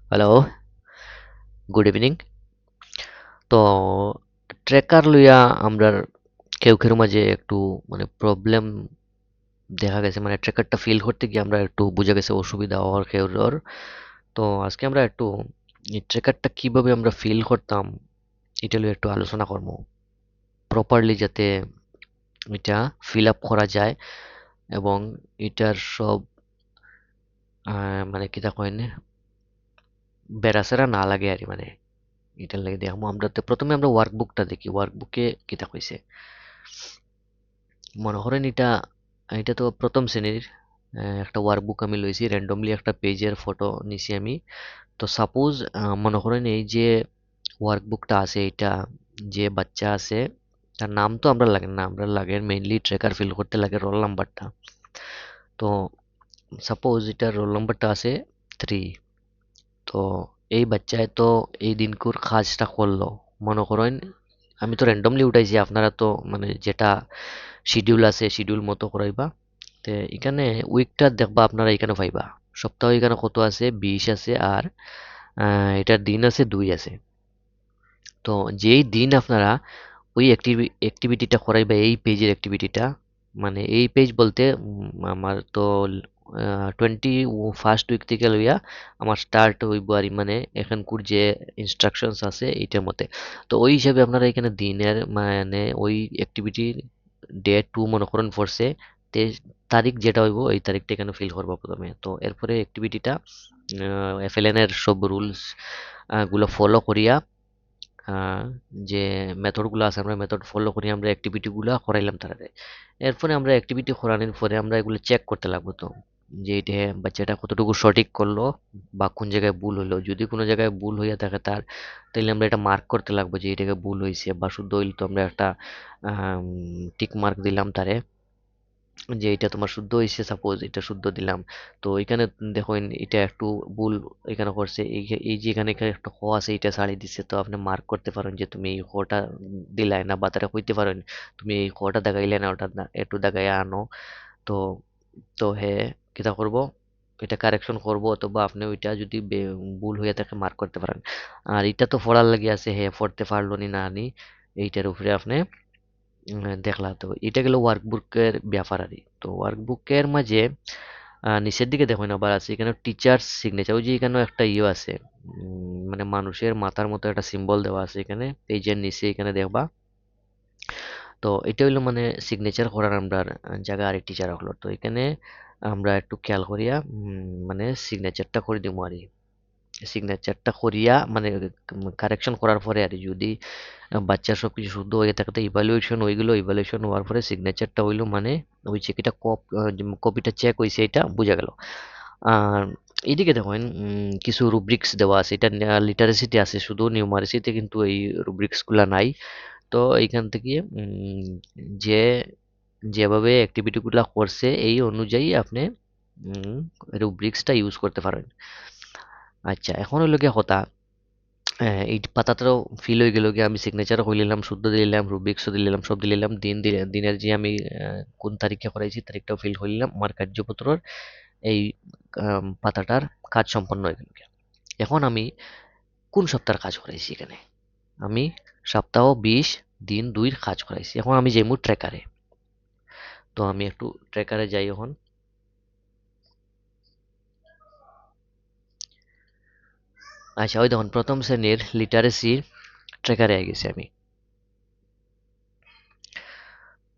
Hello, good evening. তো trekker লইয়া আমরার কেউ কেউ মাঝে একটু মানে প্রবলেম দেখা গেছে, মানে ট্রেকারটা ফিল করতে গিয়ে আমরা একটু বুঝা গেছে অসুবিধা হওয়ার কেউর। তো আজকে আমরা একটু এই ট্রেকারটা কিভাবে আমরা ফিল করতাম এটা লইয়া একটু আলোচনা করবো, প্রপারলি যাতে এটা ফিল আপ করা যায় এবং এটার সব মানে কিতা কয় না, বেড়াচেরা না লাগে আর কি, মানে এটার লাগে দেখবো আমরা। তো প্রথমে আমরা ওয়ার্কবুকটা দেখি, ওয়ার্কবুকে কিতা কইছে। মনে করেন এটা এটা তো প্রথম শ্রেণীর একটা ওয়ার্কবুক আমি লইছি, র্যান্ডমলি একটা পেজের ফটো নিছি আমি। তো সাপোজ মনে করেন এই যে ওয়ার্কবুকটা আছে, এটা যে বাচ্চা আছে তার নাম তো আমরা লাগে না, আমরা লাগে মেইনলি ট্রেকার ফিল করতে লাগে রোল নাম্বারটা। তো সাপোজ এটা রোল নাম্বারটা আছে 3। তো এই বাচ্চায় তো এই দিনকুর কাজটা করলো, মনে করেন আমি তো র্যান্ডমলি উঠাইছি, আপনারা তো মানে যেটা শিডিউল আছে শিডিউল মতো করাইবা। তে এখানে উইকটা দেখবা আপনারা এখানে পাইবা, সপ্তাহ এখানে কত আছে 20 আছে, আর এটার দিন আছে 2 আছে। তো যেই দিন আপনারা ওই অ্যাক্টিভিটিটা করাইবা, এই পেজের অ্যাক্টিভিটিটা, মানে এই পেজ বলতে আমার তো 21st উইক থেকে লইয়া আমার স্টার্ট হইব আর মানে এখানকার যে ইনস্ট্রাকশনস আছে এইটার মতে। তো ওই হিসাবে আপনারা এখানে দিনের মানে ওই অ্যাক্টিভিটির ডে 2 মনে করেন পড়ছে, তে তারিখ যেটা হইব এই তারিখটা এখানে ফিল করবো প্রথমে। তো এরপরে অ্যাক্টিভিটিটা এফএলএন এর সব রুলস গুলো ফলো করিয়া, আহ, যে মেথডগুলো আছে আমরা মেথড ফলো করি, আমরা অ্যাক্টিভিটিগুলো করাইলাম তারারে। এরপরে আমরা অ্যাক্টিভিটি করানোর পরে আমরা এগুলো চেক করতে লাগবো, তো যে এটা বাচ্চাটা কতটুকু সঠিক করলো বা কোন জায়গায় ভুল হইলো। যদি কোনো জায়গায় ভুল হইয়া থাকে তার, তাহলে আমরা এটা মার্ক করতে লাগবো যে এটাকে ভুল হয়েছে বা শুদ্ধ হইলে, তো আমরা একটা টিক মার্ক দিলাম তারে যে এটা তোমার শুদ্ধ হয়েছে, সাপোজ এটা শুদ্ধ দিলাম। তো এখানে দেখুন এটা একটু ভুল এখানে করছে, এই যে এখানে এখানে একটা খ আছে এটা ছাড়িয়ে দিচ্ছে, তো আপনি মার্ক করতে পারেন যে তুমি এই খটা দিলাই না, বা তারা কইতে পারেন তুমি এই খটা দাগাইলে না, ওটা না একটু দাগাইয়া আনো। তো তো হ্যাঁ, কিতা করব, এটা কারেকশন করব, অথবা আপনি ওইটা যদি ভুল হয়ে থাকে মার্ক করতে পারেন। আর এটা তো পড়ার লাগি আছে, হ্যাঁ পড়তে পারলো নি না নি, এইটার উপরে আপনি দেখলা। তো এটা গেল ওয়ার্কবুকের ব্যাপার আর কি। তো ওয়ার্কবুকের মাঝে নিচের দিকে দেখুন আবার আছে এখানে টিচার সিগনেচার, ওই যে এখানে একটা ইয়ে আছে, মানে মানুষের মাথার মতো একটা সিম্বল দেওয়া আছে এখানে পেজের নিচে, এখানে দেখবা। তো এটা হইলো মানে সিগনেচার করার আমরা জায়গা আর টিচার হলো। তো এখানে আমরা একটু খেয়াল করিয়া মানে সিগনেচারটা করে দিব আর কি। সিগনেচারটা করিয়া মানে কারেকশন করার পরে আর কি, যদি বাচ্চার সবকিছু শুদ্ধ হয়ে থাকে তো ইভালুয়েশন ওইগুলো, ইভালুয়েশন হওয়ার পরে সিগনেচারটা হইলো মানে ওই চেকিটা কপিটা চেক হয়েছে এটা বোঝা গেল। আর এইদিকে দেখেন কিছু রুব্রিক্স দেওয়া আছে, এটা লিটারেসিতে আছে শুধু, নিউমারেসিতে কিন্তু এই রুব্রিক্স গুলা নাই। তো এইখান থেকে যে যেভাবে অ্যাক্টিভিটি গুলা করছে এই অনুযায়ী আপনি রুব্রিক্সটা ইউজ করতে পারেন। আচ্ছা, এখন হইলো গিয়ে কথা, এই পাতাটাও ফিল হয়ে গেল গিয়ে, আমি সিগনেচারও করে নিলাম, শুদ্ধ দিলাম, রুব্রিক্সও দিলাম, সব দিলাম, দিনের যে আমি কোন তারিখে করাইছি তারিখটাও ফিল করে নিলাম, আমার কার্যপত্রর এই পাতাটার কাজ সম্পন্ন হয়ে গেল গিয়া। এখন আমি কোন সপ্তাহের কাজ করাইছি এখানে, আমি সপ্তাহ 20 দিন 2 কাজ করাইছি। এখন আমি যাইমু ট্র্যাকারে। তো আমি একটু ট্র্যাকারে যাই এখন। আচ্ছা, ওই দেখুন প্রথম শ্রেণীর লিটারেসি ট্র্যাকারে গেছি আমি।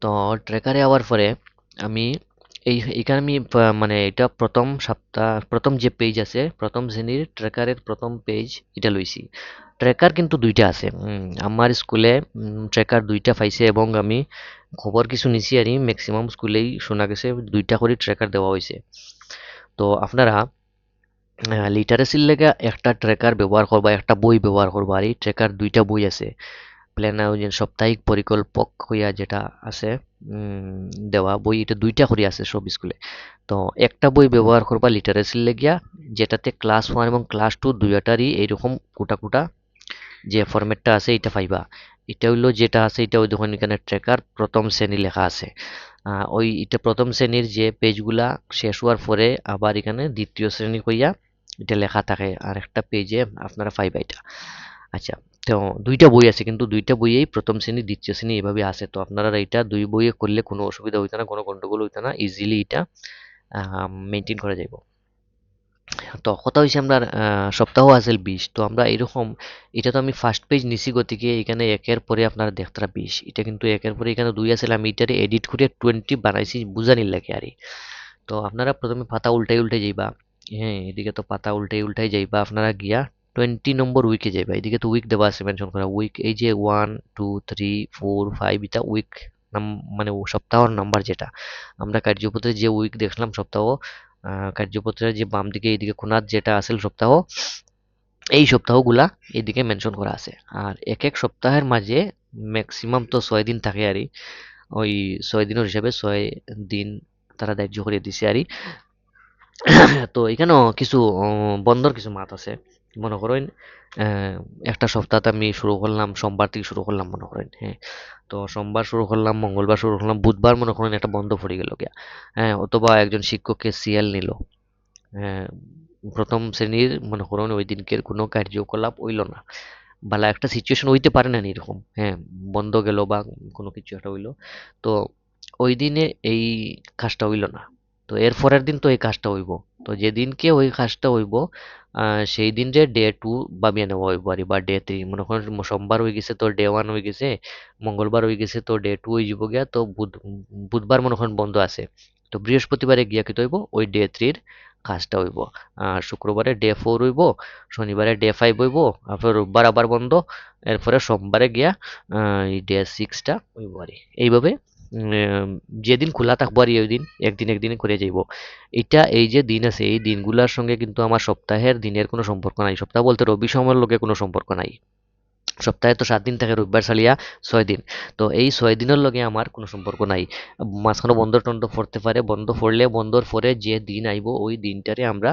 তো ট্রেকারে আওয়ার পরে আমি এখানে আমি মানে এটা প্রথম সপ্তাহ প্রথম যে পেজ আছে প্রথম শ্রেণীর ট্রেকারের প্রথম পেজ এটা লইছি। ট্রেকার কিন্তু দুইটা আছে, আমার স্কুলে ট্রেকার দুইটা পাইছে, এবং আমি খবর কিছু নিছি আর ম্যাক্সিমাম স্কুলেই শোনা গেছে দুইটা করে ট্রেকার দেওয়া হয়েছে। তো আপনারা লিটারেসির লেগে একটা ট্রেকার ব্যবহার করবা, একটা বই ব্যবহার করবা। আর এই ট্রেকার দুইটা বই আছে, প্ল্যানার ওই যে সাপ্তাহিক পরিকল্পক হইয়া যেটা আছে দেওয়া বই, এটা দুইটা করে আছে সব স্কুলে। তো একটা বই ব্যবহার করবা লিটারেসির লেগিয়া, যেটাতে ক্লাস 1 এবং ক্লাস 2 দুইটারই এইরকম কোটা কোটা যে ফরম্যাটটা আছে এটা পাইবা। এটা হইলো যেটা আছে এটা ওই দেখুন এখানে ট্রেকার প্রথম শ্রেণী লেখা আছে। ওই এটা প্রথম শ্রেণীর যে পেজগুলা শেষ হওয়ার পরে আবার এখানে দ্বিতীয় শ্রেণী কইয়া এটা লেখা থাকে আর একটা পেজে আপনারা পাইবা এটা। আচ্ছা, তো দুইটা বই আছে কিন্তু দুইটা বইয়েই প্রথম শ্রেণী দ্বিতীয় শ্রেণী এভাবে আছে, তো আপনারা এটা দুই বইয়ে করলে কোনো অসুবিধা হইতো না, কোনো গন্ডগোল হইতো না, ইজিলি এটা মেনটেন করা যাইব। তো কথা হইছে আমরা সপ্তাহ আছিল 20, তো আমরা এরকম, এটা তো আমি ফার্স্ট পেজ নিছি গতিকে এখানে একের পরে আপনারা দেখতারা 20, এটা কিন্তু একের পরে এখানে 2 আছিল, আমি এটারে এডিট করে 20 বানাইছি বুঝানির লাগে আরে। তো আপনারা প্রথমে পাতা উল্টাই উল্টাই যাইবা, হ্যাঁ এদিকে তো পাতা উল্টাই উল্টাই যাইবা, আপনারা গিয়া 20 নম্বর উইকে যাইবা, এদিকে তো উইক দেওয়া আছে মেনশন করা উইক, এই যে 1 2 3 4 5 এটা উইক মানে সপ্তাহর নাম্বার যেটা আমরা কার্যপত্রে যে উইক দেখলাম সপ্তাহ, কার্যপত্রের যে বাম দিকে এইদিকে কোণার যেটা আছে সপ্তাহ, এই সপ্তাহগুলা এদিকে মেনশন করা আছে। আর এক এক সপ্তাহের মাঝে ম্যাক্সিমাম তো 6 দিন থাকে আরই, ওই 6 দিনের হিসাবে 6 দিন তারা ধার্য করে দিছে আরই। তো এখানেও কিছু বন্ধর কিছু মাত আছে, মনে করেন আহ, একটা সপ্তাহতে আমি শুরু করলাম সোমবার থেকে শুরু করলাম মনে করেন, হ্যাঁ তো সোমবার শুরু করলাম, মঙ্গলবার শুরু করলাম, বুধবার মনে করেন একটা বন্ধ পড়ে গেল গিয়া, হ্যাঁ অথবা একজন শিক্ষককে সিএল নিল, হ্যাঁ প্রথম শ্রেণীর মনে করুন ওই দিনকের কোনো কার্যকলাপ হইল না, বালা একটা সিচুয়েশন হইতে পারে না এরকম, হ্যাঁ বন্ধ গেল বা কোনো কিছু একটা হইলো, তো ওই দিনে এই কাজটা হইল না, তো এর পরের দিন তো এই কাজটা হইব, তো যেদিনকে ওই কাজটা হইব সেই দিন যে ডে 2 ভাবিয়ে নেওয়া হইব আর বা ডে 3, মনে করেন সোমবার হয়ে গেছে তো ডে 1 হয়ে গেছে, মঙ্গলবার হয়ে গেছে তো ডে 2 হয়ে যাব গিয়া, তো বুধবার মনে করেন বন্ধ আছে, তো বৃহস্পতিবারে গিয়া কি হইব ওই ডে 3 কাজটা হইব, আর শুক্রবারে ডে 4 হইব, শনিবারে ডে 5 হইব, তারপর রোববার আবার বন্ধ, এরপরে সোমবারে গিয়া এই ডে 6টা হইব আর এইভাবে যেদিন খোলা থাকবো আর ওই দিন একদিন একদিন করে যাইব। এটা এই যে দিন আছে এই দিনগুলোর সঙ্গে কিন্তু আমার সপ্তাহের দিনের কোনো সম্পর্ক নাই, সপ্তাহ বলতে রবি সময়ের লগে কোনো সম্পর্ক নাই, সপ্তাহে তো 7 দিন থাকে রবিবার ছাড়িয়া 6 দিন, তো এই 6 দিনের লগে আমার কোনো সম্পর্ক নাই, মাঝখানে বন্ধ টন্ধ পড়তে পারে, বন্ধ পড়লে বন্ধর পরে যে দিন আইব ওই দিনটারে আমরা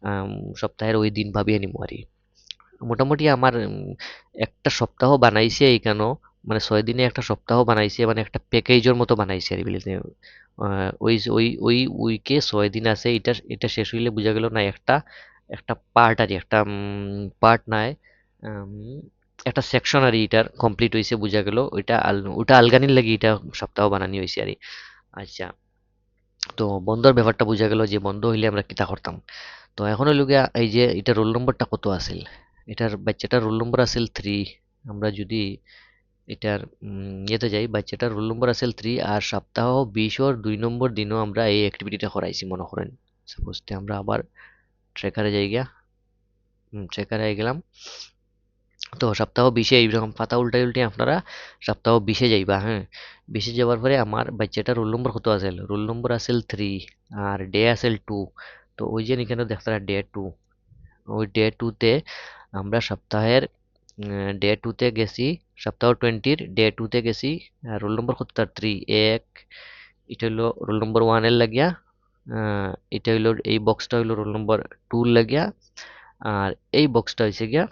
আম, সপ্তাহের ওই দিন ভাবিয়ে নিব আর মোটামুটি আমার একটা সপ্তাহ বানাইছে এইখানেও, মানে 6 দিনে একটা সপ্তাহ বানাইছে, মানে একটা প্যাকেজের মতো বানাইছে আর বলিতে ওই ওই ওই উইকে 6 দিন আছে, এটা এটা শেষ হইলে বোঝা গেল না একটা একটা পার্ট আর একটা পার্ট নাই, উম, একটা সেকশন আর এটার কমপ্লিট হয়েছে বোঝা গেল, ওটা আলগানির লাগি এটা সপ্তাহ বানানি হয়েছে আর আচ্ছা, তো বন্ধর ব্যাপারটা বোঝা গেল যে বন্ধ হইলে আমরা কিতা করতাম। তো এখন হইল গিয়া এই যে এটা রোল নম্বরটা কত আছিল, এটার বাচ্চাটার রোল নম্বর আছিল 3, আমরা যদি এটার ইয়েতে যাই বাচ্চাটার রোল নম্বর আছিল 3, আর সপ্তাহ 20-ওর 2 নম্বর দিনও আমরা এই অ্যাক্টিভিটিটা করাইছি মনে করেন, সাপোজ আমরা আবার ট্রেকারে যাই গিয়া, ট্রেকারে গেলাম, তো সপ্তাহ 20-এ এইরকম পাতা উল্টাই উল্টে আপনারা সপ্তাহ 20-এ যাইবা, হ্যাঁ 20-এ যাওয়ার পরে আমার বাচ্চাটার রোল নম্বর কত আছিল, রোল নম্বর আছিল 3 আর ডে আছিল 2, তো ওই যে এখানে দেখতারা ডে 2, ওই ডে 2-তে আমরা সপ্তাহের ডে 2-তে গেছি, সপ্তাহ 20-র ডে 2-তে গেছি, রোল নম্বর কত তার 3 এক, এটা হইলো রোল নম্বর 1 এর লাগিয়া, এটা হইলো এই বক্সটা হইলো রোল নম্বর 2 লাগিয়া, আর এই বক্সটা হইছে গিয়া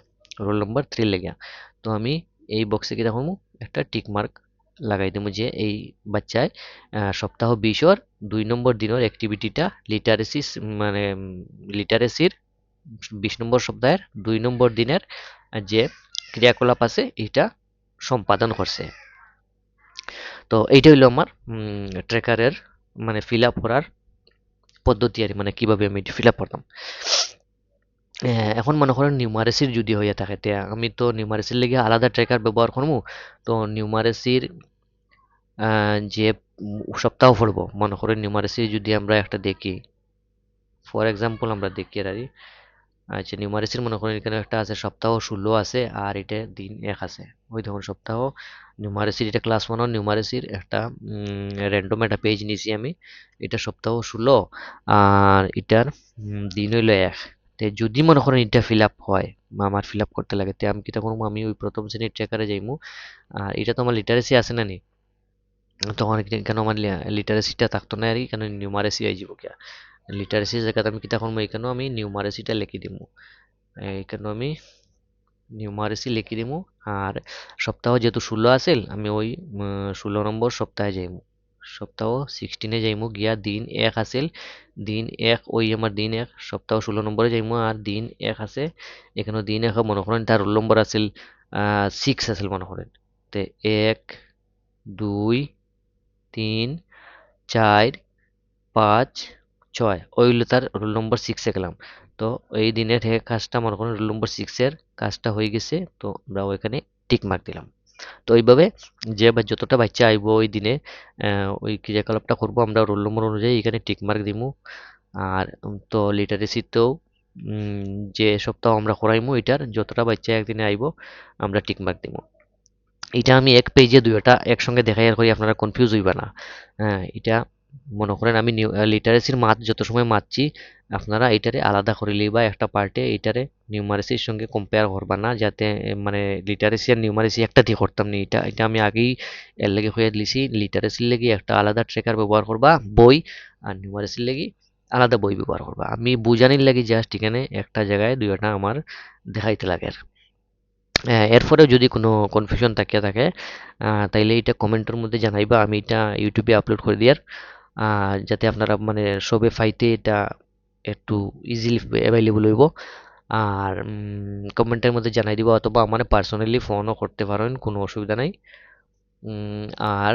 রোল নম্বর 3 লাগিয়া, তো আমি এই বক্সে কি রাখবো একটা টিক মার্ক লাগাই দেবো যে এই বাচ্চায় সপ্তাহ 20-ওর 2 নম্বর দিনের অ্যাক্টিভিটিটা লিটারেসি, মানে লিটারেসির 20 নম্বর সপ্তাহের 2 নম্বর দিনের যে ক্রিয়াকলাপ আছে এটা সম্পাদন করছে। তো এইটা হইলো আমার ট্রেকারের মানে ফিল আপ করার পদ্ধতি আর মানে কিভাবে আমি ফিল আপ করতাম। এখন মনে করেন নিউমারেসির যদি হইয়া থাকে তে আমি তো নিউমারেসির লেগে আলাদা ট্রেকার ব্যবহার করবো, তো নিউমারেসির যে সপ্তাহ পড়বো মনে করেন নিউমারেসি যদি আমরা একটা দেখি, ফর এক্সাম্পল আমরা দেখি আর আচ্ছা নিউমারেসির মনে করেন এখানে একটা আছে সপ্তাহ 16 আছে আর এটা দিন 1 আছে, ওই দেখুন সপ্তাহ নিউমারেসির এটা ক্লাস 1 নিউমারেসির একটা র্যান্ডম একটা পেজ নিয়েছি আমি, এটা সপ্তাহ 16 আর এটার দিন হইলো 1, তে যদি মনে করেন এটা ফিল আপ হয় বা আমার ফিল আপ করতে লাগে তে আমি কিতা করবো, আমি ওই প্রথম শ্রেণীর ট্রেকারে যাইমু, আর এটা তো আমার লিটারেসি আছে না নি, তখন কেন আমার লিটারেসিটা থাকতো না আর কি, কেন নিউমারেসি আই যাব কিয়া, লিটারেসি জায়গাতে আমি কিতা করবো এখানেও আমি নিউমারেসিটা লিখে দিমু, এইখানে আমি নিউমারেসি লিখে দিমু, আর সপ্তাহ যেহেতু 16 আছিল আমি ওই 16 নম্বর সপ্তাহে যাইমু, সপ্তাহ 16 যাইমু গিয়া দিন 1 আছিল, দিন 1 ওই আমার দিন 1 সপ্তাহ 16 নম্বরে যাইমু। আর দিন 1 আছে, এখানেও দিন 1 মনে করেন তার রোল নম্বর আছিল 6 আছিল মনে করেন। তে 1 2 3 4 5 6 ওই হলো তার রোল নম্বর 6 এ গেলাম। তো এই দিনের কাজটা মনে করেন রোল নম্বর 6 এর কাজটা হয়ে গেছে, তো আমরা ওইখানে টিক মার্ক দিলাম। তো এইভাবে যে বা যতটা বাচ্চা আইব ওই দিনে ওই ক্রিয়াকলাপটা করব আমরা রোল নম্বর অনুযায়ী এখানে টিক মার্ক দিমু। আর তো লিটারেসিতেও যে সপ্তাহ আমরা করাইমু এটার যতটা বাচ্চা একদিনে আইব আমরা টিক মার্ক দিমু। এটা আমি এক পেজে দুইটা একসঙ্গে দেখাইয়া করি, আপনারা কনফিউজ হইবা না। হ্যাঁ, এটা মনে করেন আমি লিটারেসির মাত যত সময় মাতছি আপনারা এটারে আলাদা করে লইবা একটা পার্টে, এটারে নিউমারেসির সঙ্গে কম্পেয়ার করবা না, যাতে মানে লিটারেসি আর নিউমারেসি একটা দিয়ে করতাম না। এটা এটা আমি আগেই এর লেগে হয়ে দিছি, লিটারেসির লেগে একটা আলাদা ট্রেকার ব্যবহার করবা বই, আর নিউমারেসির লেগে আলাদা বই ব্যবহার করবা। আমি বুঝানির লাগি জাস্ট এখানে একটা জায়গায় দুইটা আমার দেখাইতে লাগে। এরপরেও যদি কোনো কনফিউশন থাকিয়া থাকে তাইলে এটা কমেন্টের মধ্যে জানাইবা, আমি এটা ইউটিউবে আপলোড করে দিয়ার যাতে আপনারা মানে সবে পাইতে এটা একটু ইজিলি অ্যাভেলেবল হইব। আর কমেন্টের মধ্যে জানাই দিবা, অথবা আমার পার্সোনালি ফোনও করতে পারেন, কোনো অসুবিধা নাই। উম, আর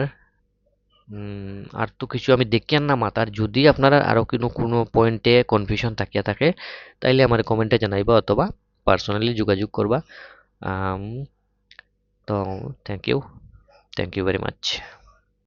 আর তো কিছু আমি দেখি আর না মাতার, যদি আপনারা আরো কোনো কোনো পয়েন্টে কনফিউশন থাকিয়া থাকে তাইলে আমার কমেন্টে জানাইবা অথবা পার্সোনালি যোগাযোগ করবা। আম, তো থ্যাংক ইউ ভেরি মাচ।